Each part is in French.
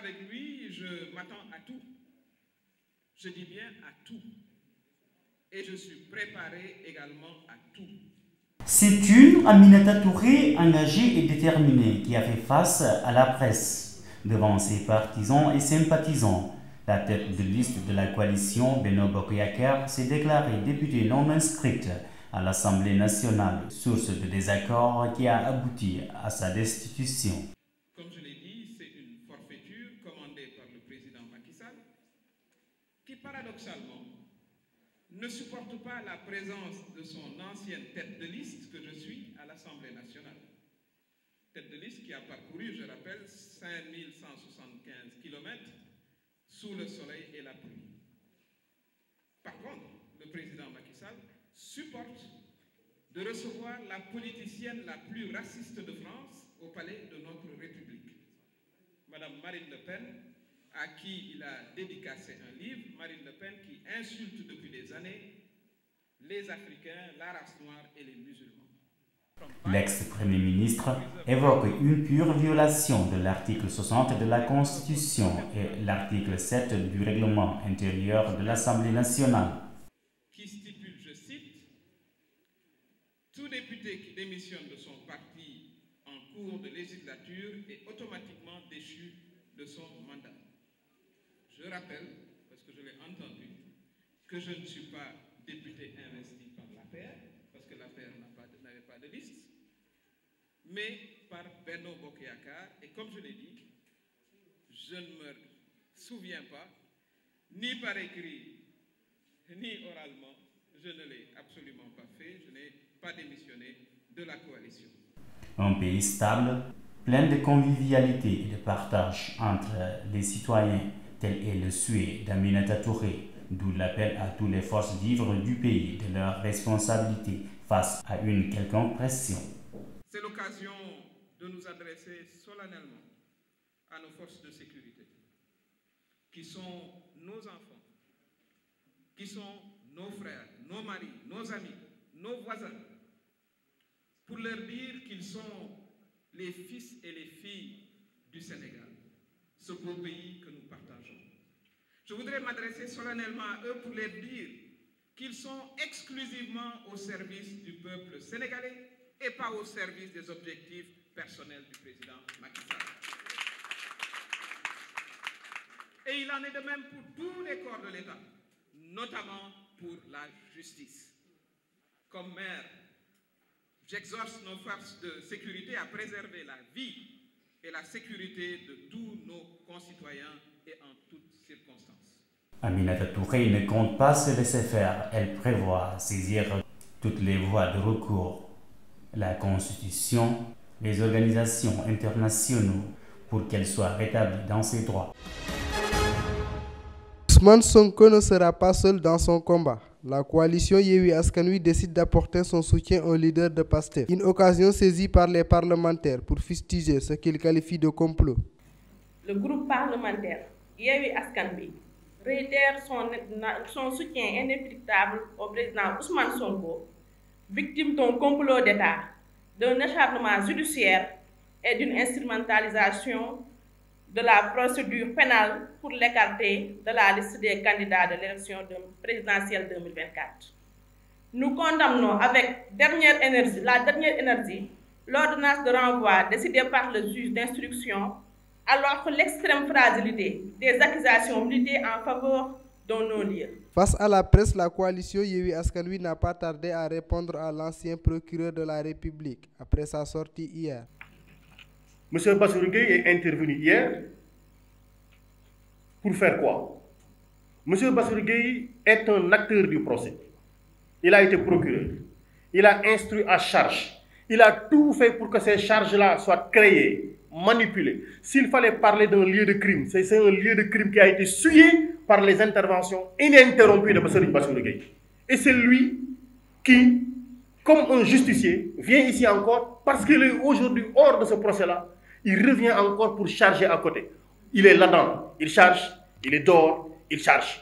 avec lui, je m'attends à tout. Je dis bien à tout. Et je suis préparé également à tout. C'est une Aminata Touré engagée et déterminée qui a fait face à la presse devant ses partisans et sympathisants. La tête de liste de la coalition Benno Bokk Yakaar s'est déclarée députée non inscrite à l'Assemblée nationale, source de désaccord qui a abouti à sa destitution. Comme je l'ai dit, c'est une forfaiture commandée par le président Macky Sall qui paradoxalement ne supporte pas la présence de son ancienne tête de liste que je suis à l'Assemblée nationale. Tête de liste qui a parcouru, je rappelle, 5175 km sous le soleil et la pluie. Par contre, le président Macky Sall supporte de recevoir la politicienne la plus raciste de France au palais de notre République, Madame Marine Le Pen, à qui il a dédicacé un livre, Marine Le Pen, qui insulte depuis des années les Africains, la race noire et les musulmans. L'ex-premier ministre évoque une pure violation de l'article 60 de la Constitution et l'article 7 du règlement intérieur de l'Assemblée nationale. Qui stipule, je cite, « Tout député qui démissionne de son parti en cours de législature est automatiquement déchu de son mandat. » Je rappelle, parce que je l'ai entendu, que je ne suis pas député investi par l'APR, parce que l'APR n'avait pas de liste, mais par Benno Bokk Yakaar. Et comme je l'ai dit, je ne me souviens pas, ni par écrit, ni oralement, je ne l'ai absolument pas fait, je n'ai pas démissionné de la coalition. Un pays stable, plein de convivialité et de partage entre les citoyens, tel est le souhait d'Aminata Touré, d'où l'appel à toutes les forces vives du pays de leur responsabilité face à une quelconque pression. C'est l'occasion de nous adresser solennellement à nos forces de sécurité, qui sont nos enfants, qui sont nos frères, nos maris, nos amis, nos voisins, pour leur dire qu'ils sont les fils et les filles du Sénégal, ce beau pays que nous partageons. Je voudrais m'adresser solennellement à eux pour leur dire qu'ils sont exclusivement au service du peuple sénégalais et pas au service des objectifs personnels du président Macky Sall. Et il en est de même pour tous les corps de l'État, notamment pour la justice. Comme maire, j'exhorte nos forces de sécurité à préserver la vie et la sécurité de tous nos concitoyens et en toutes circonstances. Aminata Touré ne compte pas se laisser faire. Elle prévoit saisir toutes les voies de recours, la Constitution, les organisations internationales pour qu'elle soit rétablie dans ses droits. Ousmane Sonko ne sera pas seul dans son combat. La coalition Yewwi Askan Wi décide d'apporter son soutien au leader de PASTEF. Une occasion saisie par les parlementaires pour fustiger ce qu'ils qualifient de complot. Le groupe parlementaire Yewwi Askan Wi réitère son soutien indéfectible au président Ousmane Sonko, victime d'un complot d'État, d'un acharnement judiciaire et d'une instrumentalisation de la procédure pénale pour l'écarter de la liste des candidats de l'élection présidentielle 2024. Nous condamnons avec la dernière énergie l'ordonnance de renvoi décidée par le juge d'instruction, alors que l'extrême fragilité des accusations militaient en faveur d'un non-lieu. Face à la presse, la coalition Yewwi Askan Wi n'a pas tardé à répondre à l'ancien procureur de la République après sa sortie hier. Monsieur Bassirou Gueye est intervenu hier pour faire quoi? Monsieur Bassirou Gueye est un acteur du procès. Il a été procureur. Il a instruit à charge. Il a tout fait pour que ces charges-là soient créées, manipulées. S'il fallait parler d'un lieu de crime, c'est un lieu de crime qui a été souillé par les interventions ininterrompues de Bassirou Gueye. Et c'est lui qui, comme un justicier, vient ici encore, parce qu'il est aujourd'hui hors de ce procès-là, il revient encore pour charger à côté. Il est là-dedans, il charge, il est dehors, il charge.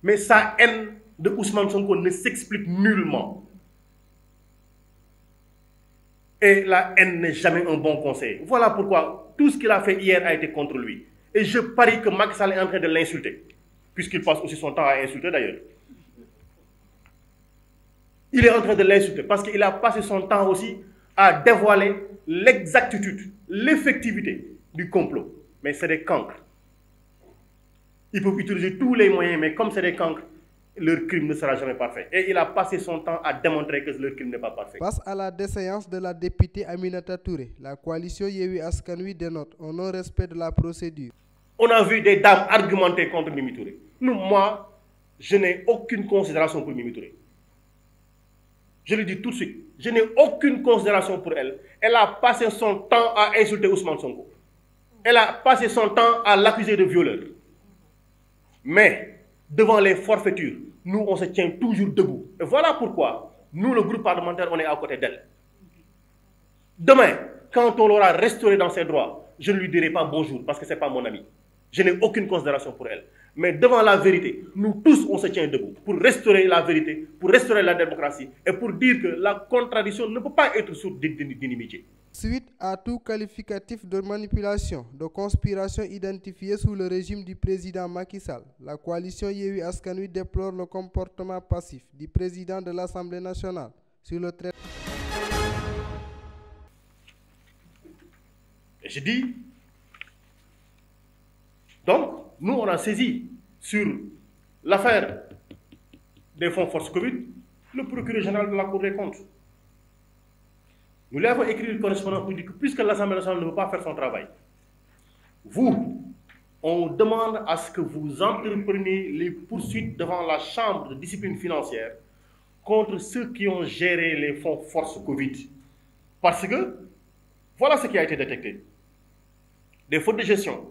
Mais sa haine de Ousmane Sonko ne s'explique nullement. Et la haine n'est jamais un bon conseil. Voilà pourquoi tout ce qu'il a fait hier a été contre lui. Et je parie que Macky Sall est en train de l'insulter, puisqu'il passe aussi son temps à insulter d'ailleurs. Il est en train de l'insulter parce qu'il a passé son temps aussi à dévoiler l'exactitude, l'effectivité du complot. Mais c'est des cancres. Ils peuvent utiliser tous les moyens, mais comme c'est des cancres, leur crime ne sera jamais parfait. Et il a passé son temps à démontrer que leur crime n'est pas parfait. Face à la déséance de la députée Aminata Touré, la coalition Yewwi Askan Wi dénote un non-respect de la procédure. On a vu des dames argumenter contre Mimi Touré. Moi, je n'ai aucune considération pour Mimi Touré. Je le dis tout de suite, je n'ai aucune considération pour elle. Elle a passé son temps à insulter Ousmane Sonko. Elle a passé son temps à l'accuser de violeur. Mais, devant les forfaitures, nous, on se tient toujours debout. Et voilà pourquoi, nous, le groupe parlementaire, on est à côté d'elle. Demain, quand on l'aura restaurée dans ses droits, je ne lui dirai pas bonjour parce que ce n'est pas mon ami. Je n'ai aucune considération pour elle. Mais devant la vérité, nous tous, on se tient debout pour restaurer la vérité, pour restaurer la démocratie et pour dire que la contradiction ne peut pas être source d'inimitié. Suite à tout qualificatif de manipulation, de conspiration identifiée sous le régime du président Macky Sall, la coalition Yewwi Askan Wi déplore le comportement passif du président de l'Assemblée nationale sur le traitement. Et je dis, donc, nous, on a saisi sur l'affaire des fonds force Covid le procureur général de la Cour des comptes. Nous lui avons écrit une correspondance pour dire que puisque l'Assemblée nationale ne veut pas faire son travail, vous, on demande à ce que vous entrepreniez les poursuites devant la Chambre de discipline financière contre ceux qui ont géré les fonds force Covid. Parce que, voilà ce qui a été détecté. Des fautes de gestion,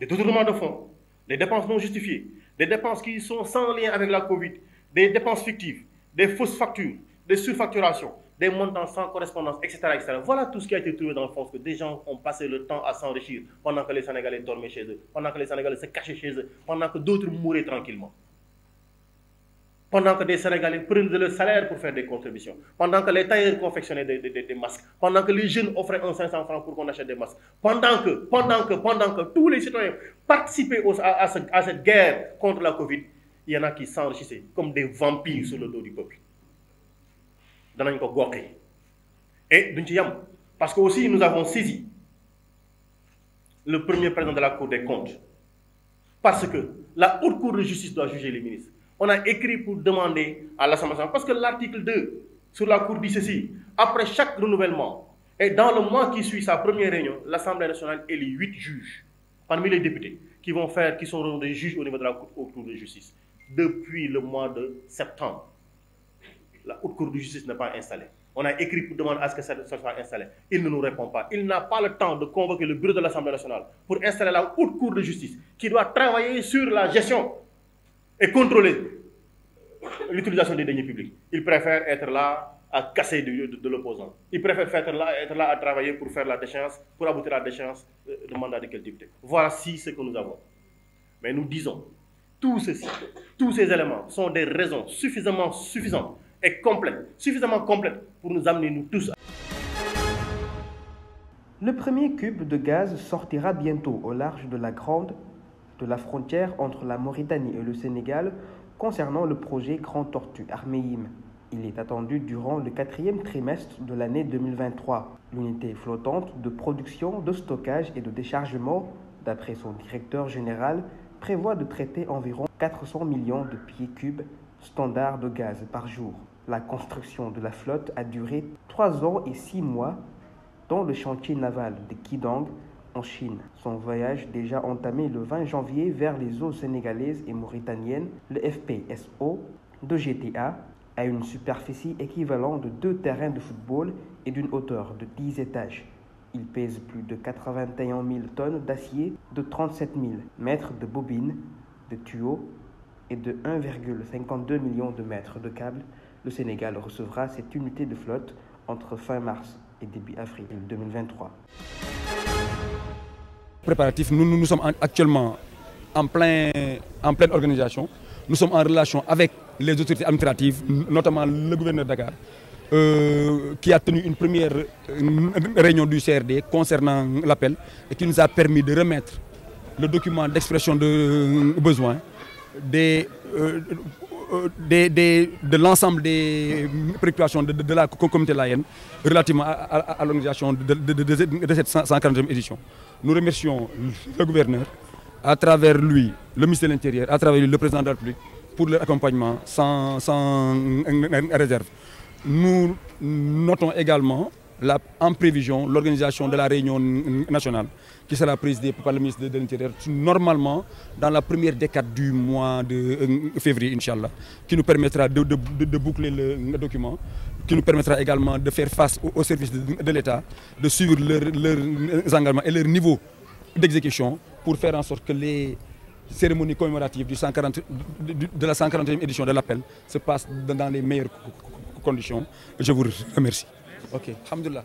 des détournements de fonds, des dépenses non justifiées, des dépenses qui sont sans lien avec la Covid, des dépenses fictives, des fausses factures, des surfacturations, des montants sans correspondance, etc., etc. Voilà tout ce qui a été trouvé dans le fond, que des gens ont passé le temps à s'enrichir pendant que les Sénégalais dormaient chez eux, pendant que les Sénégalais se cachaient chez eux, pendant que d'autres mouraient tranquillement. Pendant que des Sénégalais prenaient de leur salaire pour faire des contributions, pendant que les tailleurs confectionnaient des masques, pendant que les jeunes offraient 500 francs pour qu'on achète des masques, pendant que tous les citoyens participaient à cette guerre contre la Covid, il y en a qui s'enrichissaient comme des vampires sur le dos du peuple. Et parce que aussi nous avons saisi le premier président de la Cour des comptes, parce que la haute cour de justice doit juger les ministres. On a écrit pour demander à l'Assemblée nationale, parce que l'article 2 sur la Cour dit ceci, après chaque renouvellement, et dans le mois qui suit sa première réunion, l'Assemblée nationale élit 8 juges, parmi les députés, qui sont des juges au niveau de la Haute Cour de justice, depuis le mois de septembre. La Haute Cour de justice n'est pas installée. On a écrit pour demander à ce que ça soit installé. Il ne nous répond pas. Il n'a pas le temps de convoquer le bureau de l'Assemblée nationale pour installer la Haute Cour de justice, qui doit travailler sur la gestion et contrôler l'utilisation des deniers publics. Il préfère être là à casser de l'opposant. Il préfère être là à travailler pour faire la déchéance, pour aboutir à la déchéance de mandat de quel député. Voici ce que nous avons. Mais nous disons, tous ces éléments sont des raisons suffisantes et suffisamment complètes pour nous amener nous tous. Le premier cube de gaz sortira bientôt au large de la frontière entre la Mauritanie et le Sénégal concernant le projet Grand Tortue Armeïm. Il est attendu durant le 4e trimestre de l'année 2023. L'unité flottante de production, de stockage et de déchargement, d'après son directeur général, prévoit de traiter environ 400 millions de pieds cubes standards de gaz par jour. La construction de la flotte a duré 3 ans et 6 mois dans le chantier naval de Kidang, en Chine. Son voyage déjà entamé le 20 janvier vers les eaux sénégalaises et mauritaniennes, le FPSO de GTA a une superficie équivalente de 2 terrains de football et d'une hauteur de 10 étages. Il pèse plus de 81 000 tonnes d'acier, de 37 000 mètres de bobines, de tuyaux et de 1,52 million de mètres de câbles. Le Sénégal recevra cette unité de flotte entre fin mars et début avril 2023. Préparatifs, nous sommes actuellement en pleine organisation. Nous sommes en relation avec les autorités administratives, notamment le gouverneur de Dakar, qui a tenu une première réunion du CRD concernant l'appel et qui nous a permis de remettre le document d'expression de besoin de l'ensemble des préoccupations de la communauté layène relativement à l'organisation de cette 140e édition. Nous remercions le gouverneur, à travers lui, le ministre de l'Intérieur, à travers lui, le président de la République, pour leur accompagnement sans réserve. Nous notons également en prévision l'organisation de la réunion nationale qui sera présidée par le ministre de l'Intérieur normalement dans la première décade du mois de février, Inch'Allah, qui nous permettra de boucler le document, qui nous permettra également de faire face aux services de l'État, de suivre leurs engagements et leur niveau d'exécution pour faire en sorte que les cérémonies commémoratives de la 140e édition de l'appel se passent dans les meilleures conditions. Je vous remercie. Ok, alhamdoulilah.